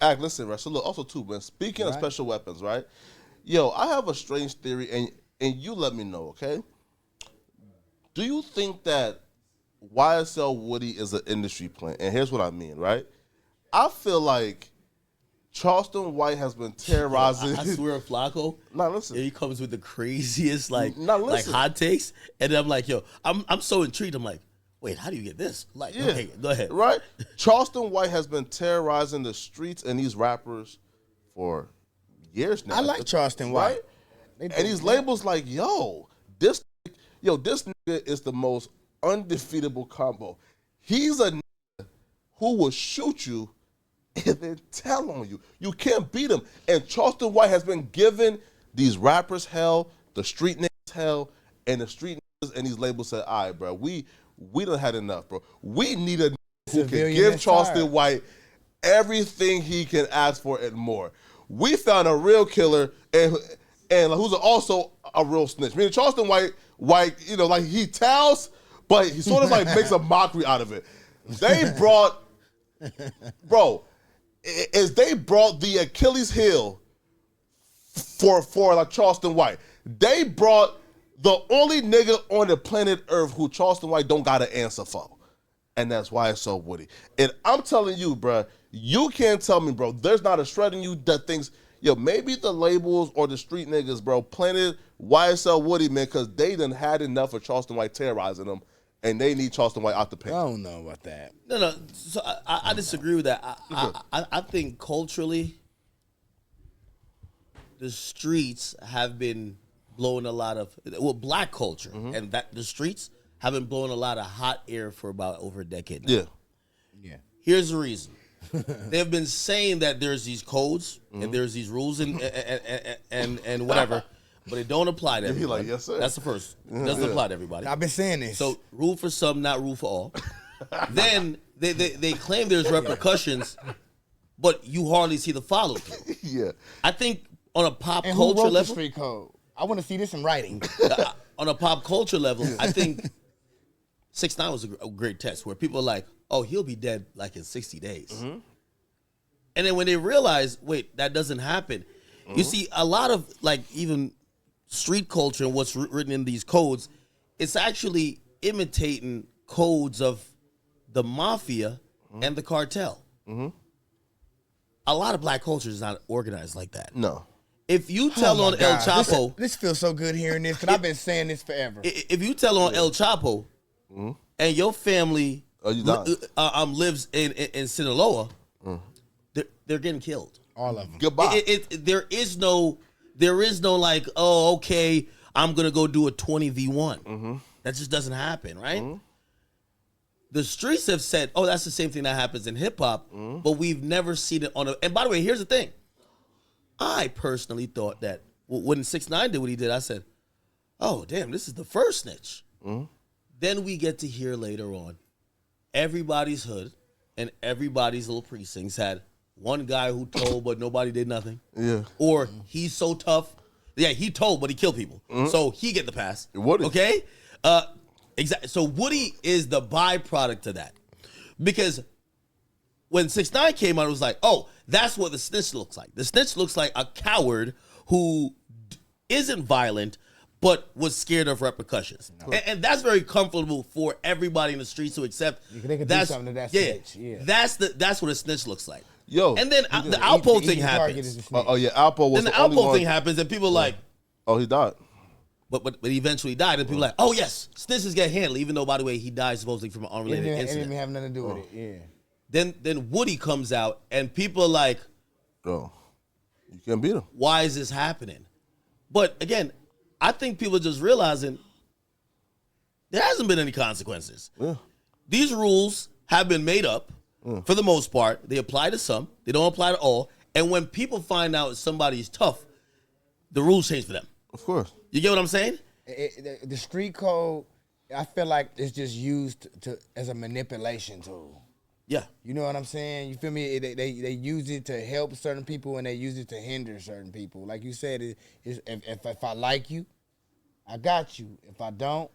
Listen, right? So look, also too, man. Speaking of special weapons, right? Yo, I have a strange theory, and you let me know, okay? Do you think that YSL Woody is an industry plant? And here's what I mean, right? I feel like Charleston White has been terrorizing. I swear, Flakko. Nah, listen. He comes with the craziest like listen. hot takes, and then I'm like, yo, I'm so intrigued. I'm like, wait, how do you get this? Like, okay, go ahead. Right? Charleston White has been terrorizing the streets and these rappers for years now. I like Charleston White. Right? And these labels like, this nigga is the most undefeatable combo. He's a nigga who will shoot you and then tell on you. You can't beat him. And Charleston White has been giving these rappers hell, the street niggas hell, and the street niggas and these labels said, all right, bro, we done had enough, bro. We need a nigga who can give Charleston White everything he can ask for and more. We found a real killer and who's also a real snitch. Meaning Charleston White, like he tells, but he sort of like makes a mockery out of it. They brought, they brought the Achilles heel for like Charleston White. They brought the only nigga on the planet Earth who Charleston White don't got an answer for. And that's why it's so Woody. And I'm telling you, bro, you can't tell me, bro, there's not a shred in you that thinks, maybe the labels or the street niggas, bro, planted YSL Woody, man, because they done had enough of Charleston White terrorizing them, and they need Charleston White out the paint. I don't know about that. No. So I disagree with that. I think culturally, the streets have been blowing a lot of black culture, and that the streets have been blowing a lot of hot air for about over a decade now. Yeah. Here's the reason. They've been saying that there's these codes and there's these rules and whatever, but it don't apply to everybody. Like, yes, sir. That's the first. It doesn't apply to everybody. I've been saying this. So rule for some, not rule for all. Then they claim there's repercussions, but you hardly see the follow through. Yeah. I think on a pop and culture who wrote level, the street code? I want to see this in writing. on a pop culture level, I think 6ix9ine was a great test where people are like, oh, he'll be dead like in 60 days. And then when they realize, wait, that doesn't happen. You see, a lot of like even street culture and what's written in these codes, it's actually imitating codes of the mafia and the cartel. A lot of black culture is not organized like that. No. If you tell on El Chapo, this feels so good hearing this because I've been saying this forever. If you tell on El Chapo, and your family lives in Sinaloa, they're getting killed. All of them. Goodbye. There is no like, oh, okay, I'm gonna go do a 20v1. That just doesn't happen, right? The streets have said, oh, that's the same thing that happens in hip hop, but we've never seen it on a. And by the way, here's the thing. I personally thought that when 6ix9ine did what he did, I said, oh, damn, this is the first snitch. Then we get to hear later on, everybody's hood and everybody's little precincts had one guy who told, but nobody did nothing. Yeah. Or he's so tough. Yeah, he told, but he killed people. So he get the pass. Woody. Okay? Exactly. So Woody is the byproduct of that. Because when 6ix9ine came out, it was like, oh, that's what the snitch looks like. The snitch looks like a coward who isn't violent, but was scared of repercussions. And that's very comfortable for everybody in the streets to accept. They can do something to that snitch. Yeah. That's what a snitch looks like. Yo. And then the Alpo thing happens. Alpo was then the Alpo thing happens, and people are like, oh, he died. But he eventually died, and people are like, oh, yes, snitches get handled, even though, by the way, he died supposedly from an unrelated incident. It didn't have nothing to do with it, yeah. Then Woody comes out, and people are like, oh, you can't beat him. Why is this happening? But again, I think people are just realizing there hasn't been any consequences. Yeah. These rules have been made up for the most part. They apply to some. They don't apply to all. And when people find out somebody's tough, the rules change for them. Of course. You get what I'm saying? The street code, I feel like it's just used as a manipulation tool. Yeah. You know what I'm saying? You feel me? They use it to help certain people and they use it to hinder certain people. Like you said, if I like you, I got you. If I don't,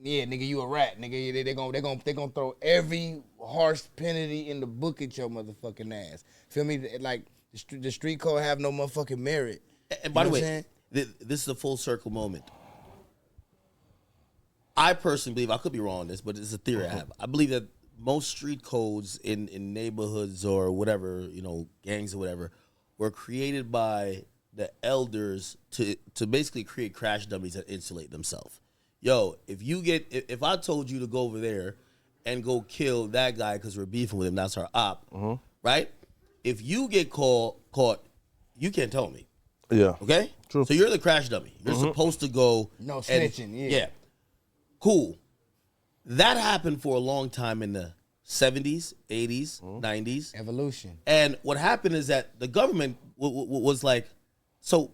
yeah, nigga, you a rat, nigga. They gonna throw every harsh penalty in the book at your motherfucking ass. Feel me? Like the street code have no motherfucking merit. And by the way, this is a full circle moment. I personally believe, I could be wrong on this, but it's a theory I have. I believe that most street codes in neighborhoods or whatever, gangs or whatever, were created by the elders to basically create crash dummies that insulate themselves. Yo, if I told you to go over there and go kill that guy because we're beefing with him, that's our op, right? If you get caught, you can't tell me. Yeah. Okay? True. So you're the crash dummy. You're supposed to go. No snitching, Yeah. Cool. That happened for a long time in the 70s, 80s, 90s. Evolution. And what happened is that the government was like, so,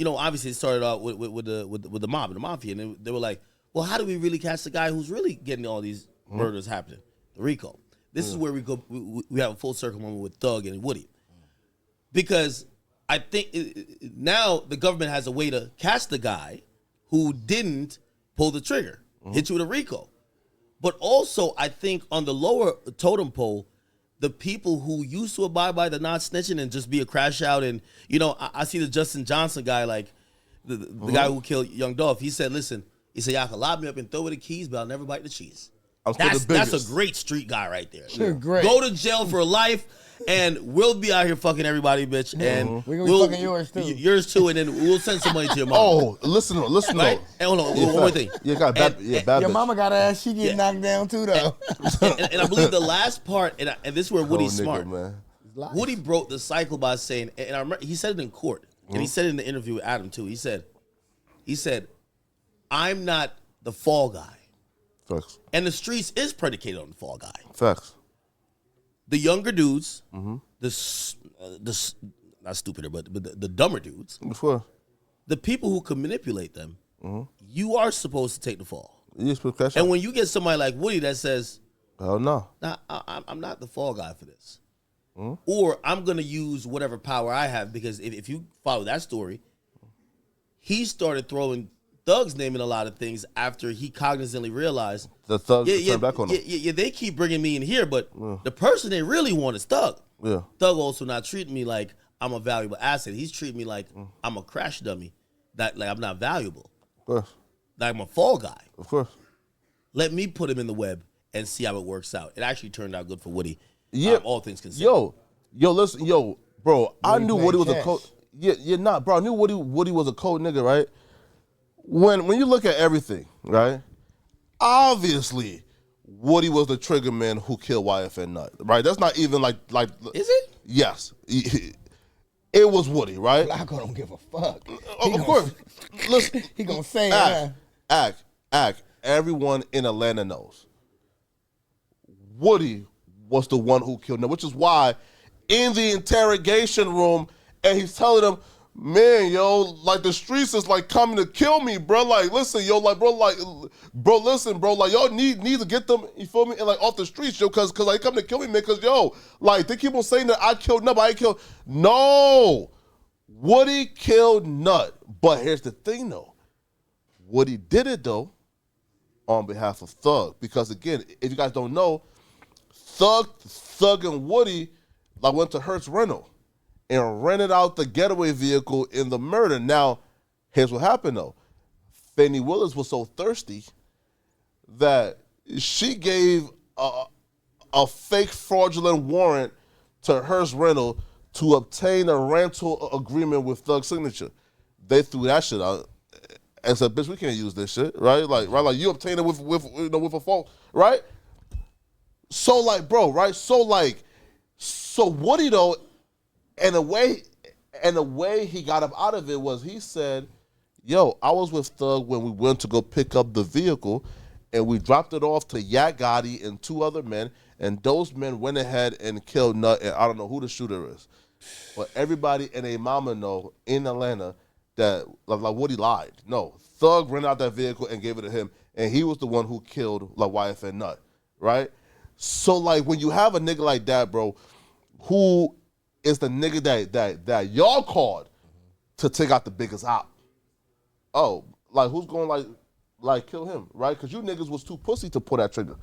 obviously it started out with the mob and the mafia. And they were like, well, how do we really catch the guy who's really getting all these murders happening? The RICO. This is where we have a full circle moment with Thug and Woody. Because I think now the government has a way to catch the guy who didn't pull the trigger, hit you with a RICO. But also, I think on the lower totem pole, the people who used to abide by the not snitching and just be a crash out, and I see the Justin Johnson guy, like the guy who killed Young Dolph. He said, "Listen, y'all can lock me up and throw me the keys, but I'll never bite the cheese." That's a great street guy right there. You're great. Go to jail for life, and we'll be out here fucking everybody, bitch. And we're gonna be fucking yours too. Yours too, and then we'll send some money to your mom. Oh, listen, right? And hold on, one more thing. You got bad your mama got ass. She get knocked down too, though. And I believe the last part, and this is where Woody's smart. Man. Woody broke the cycle by saying, and I remember he said it in court, and he said it in the interview with Adam too. He said, "I'm not the fall guy." Facts. And the streets is predicated on the fall guy. Facts. The younger dudes, not stupider, but the dumber dudes, Before. the people who can manipulate them, you are supposed to take the fall. And And when you get somebody like Woody that says, hell no. nah, I'm not the fall guy for this. Or I'm going to use whatever power I have, because if you follow that story, he started throwing Thug's name in a lot of things after he cognizantly realized the Thug turned back on him. Yeah, they keep bringing me in here, but the person they really want is Thug. Yeah. Thug also not treating me like I'm a valuable asset. He's treating me like I'm a crash dummy, that like I'm not valuable. Of course. Like I'm a fall guy. Of course. Let me put him in the web and see how it works out. It actually turned out good for Woody. Yeah. All things considered. Listen, bro. I knew Woody was a chess. cold. Yeah, you're not, bro. I knew Woody was a cold nigga, right? When you look at everything, right? Obviously, Woody was the trigger man who killed YFN Nut, right? That's not even like. Is it? Yes, it was Woody, right? Flakko don't give a fuck. Of course. Listen, He gonna say it. act. Everyone in Atlanta knows Woody was the one who killed him, which is why in the interrogation room, and he's telling them, man, like the streets is like coming to kill me, bro. Like, listen, listen, bro. Like, y'all need to get them, you feel me? And like off the streets, cause they come to kill me, man. Cause like they keep on saying that I killed Nut, but I killed. No, Woody killed Nut. But here's the thing, though. Woody did it though on behalf of Thug, because again, if you guys don't know, Thug and Woody like went to Hertz Rental and rented out the getaway vehicle in the murder. Now, here's what happened though. Fannie Willis was so thirsty that she gave a fake fraudulent warrant to Hearst Rental to obtain a rental agreement with Thug's signature. They threw that shit out and said, "Bitch, we can't use this shit, right? Like you obtained it with a fault, right?" So like, bro, right? So Woody though, and the way he got up out of it was he said, "Yo, I was with Thug when we went to go pick up the vehicle, and we dropped it off to Yak Gotti and two other men, and those men went ahead and killed Nut, and I don't know who the shooter is, but everybody and their mama know in Atlanta that like Woody lied. No, Thug rented out that vehicle and gave it to him, and he was the one who killed like YFN Nut, right? So like when you have a nigga like that, bro, who is the nigga that y'all called to take out the biggest op. Oh, like who's going like kill him, right? Because you niggas was too pussy to pull that trigger.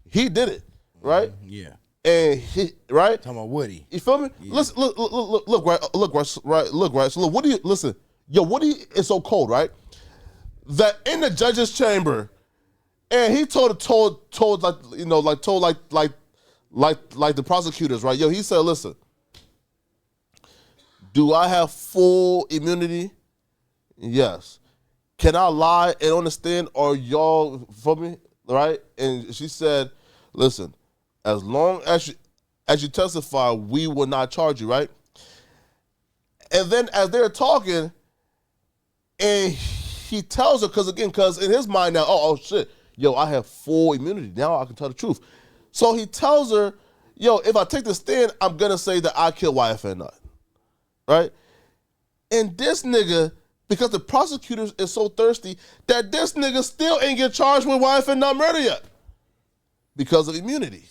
He did it, right? Yeah. And he, right? Talking about Woody. You feel me? Yeah. Listen, look, right. So look, Woody, listen, yo, Woody is so cold, right? That in the judge's chamber, and he told like the prosecutors, right? Yo, he said, listen, do I have full immunity? Yes. Can I lie and understand? Or y'all for me, right? And she said, listen, as long as you testify, we will not charge you, right? And then as they're talking, and he tells her, because in his mind now, oh shit, yo, I have full immunity. Now I can tell the truth. So he tells her, yo, if I take the stand, I'm gonna say that I killed YFN9, right? And this nigga, because the prosecutors is so thirsty that this nigga still ain't get charged with YFN9 murder yet because of immunity.